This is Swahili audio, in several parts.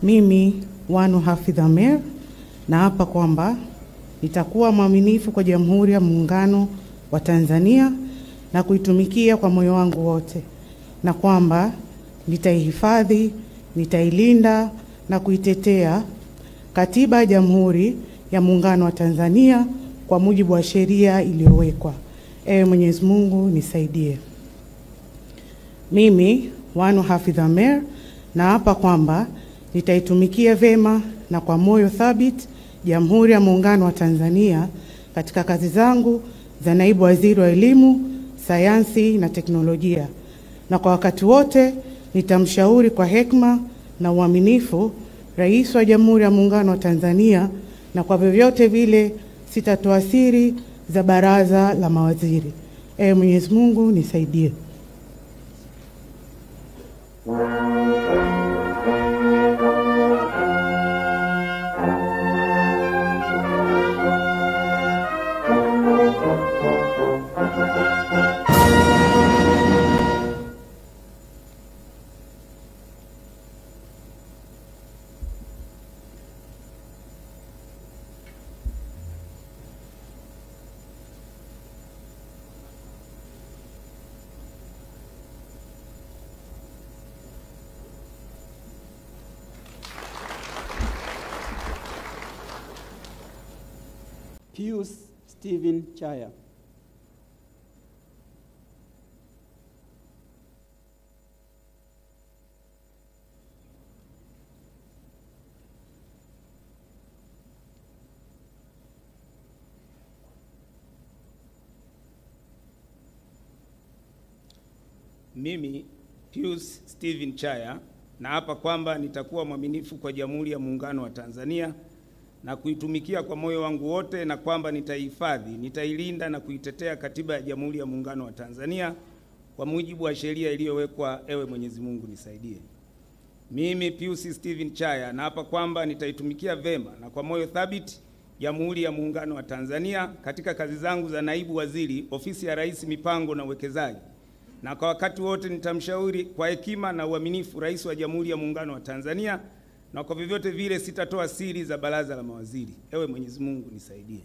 Mimi Wanu Hafidh Amer naapa kwamba nitakuwa mwaminifu kwa Jamhuri ya Muungano wa Tanzania na kuitumikia kwa moyo wangu wote, na kwamba nitaihifadhi, nitailinda na kuitetea Katiba ya Jamhuri ya Muungano wa Tanzania kwa mujibu wa sheria iliyowekwa. Ewe Mwenyezi Mungu nisaidie. Mimi Wanu Hafidh Amer naapa kwamba nitaitumikia vema na kwa moyo thabiti Jamhuri ya Muungano wa Tanzania katika kazi zangu za Naibu Waziri wa Elimu, Sayansi na Teknolojia, na kwa wakati wote nitamshauri kwa hekima na uaminifu Rais wa Jamhuri ya Muungano wa Tanzania, na kwa vyovyote vile sitatoa siri za Baraza la Mawaziri. Ewe Mwenyezi Mungu nisaidie. Pius Stephen Chaya. Mimi Pius Stephen Chaya naapa kwamba nitakuwa mwaminifu kwa Jamhuri ya Muungano wa Tanzania na kuitumikia kwa moyo wangu wote, na kwamba nitaihifadhi, nitailinda na kuitetea Katiba ya Jamhuri ya Muungano wa Tanzania kwa mujibu wa sheria iliyowekwa. Ewe Mwenyezi Mungu nisaidie. Mimi Pius Stephen Chaya naapa kwamba nitaitumikia vema na kwa moyo thabiti Jamhuri ya Muungano wa Tanzania katika kazi zangu za Naibu Waziri, Ofisi ya Rais, Mipango na Uwekezaji, na kwa wakati wote nitamshauri kwa hekima na uaminifu Rais wa Jamhuri ya Muungano wa Tanzania, na kwa vyovyote vile sitatoa siri za Baraza la Mawaziri. Ewe Mwenyezi Mungu nisaidie.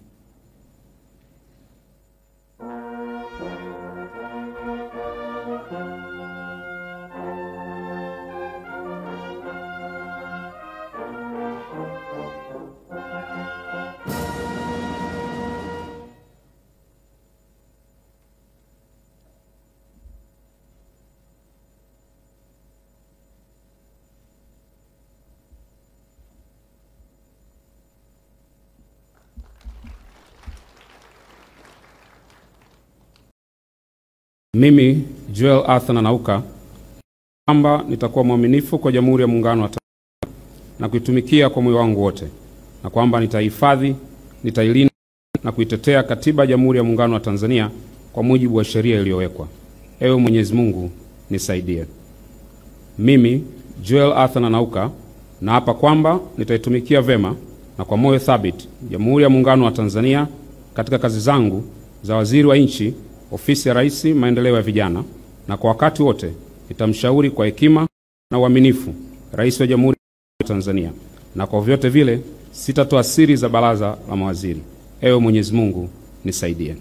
Mimi Joel Arthur Nanauka kwamba nitakuwa mwaminifu kwa Jamhuri ya Muungano wa Tanzania na kuitumikia kwa moyo wangu wote, na kwamba nitaihifadhi, nitailinda na kuitetea Katiba ya Jamhuri ya Muungano wa Tanzania kwa mujibu wa sheria iliyowekwa. Ewe Mwenyezi Mungu nisaidie. Mimi Joel Arthur Nanauka naapa kwamba nitaitumikia vema na kwa moyo thabiti Jamhuri ya Muungano wa Tanzania katika kazi zangu za Waziri wa Nchi, Ofisi ya Rais, Maendeleo ya Vijana, na kwa wakati wote nitamshauri kwa hekima na uaminifu Rais wa Jamhuri ya Tanzania, na kwa vyote vile sitatoa siri za Baraza la Mawaziri. Ewe Mwenyezi Mungu nisaidie.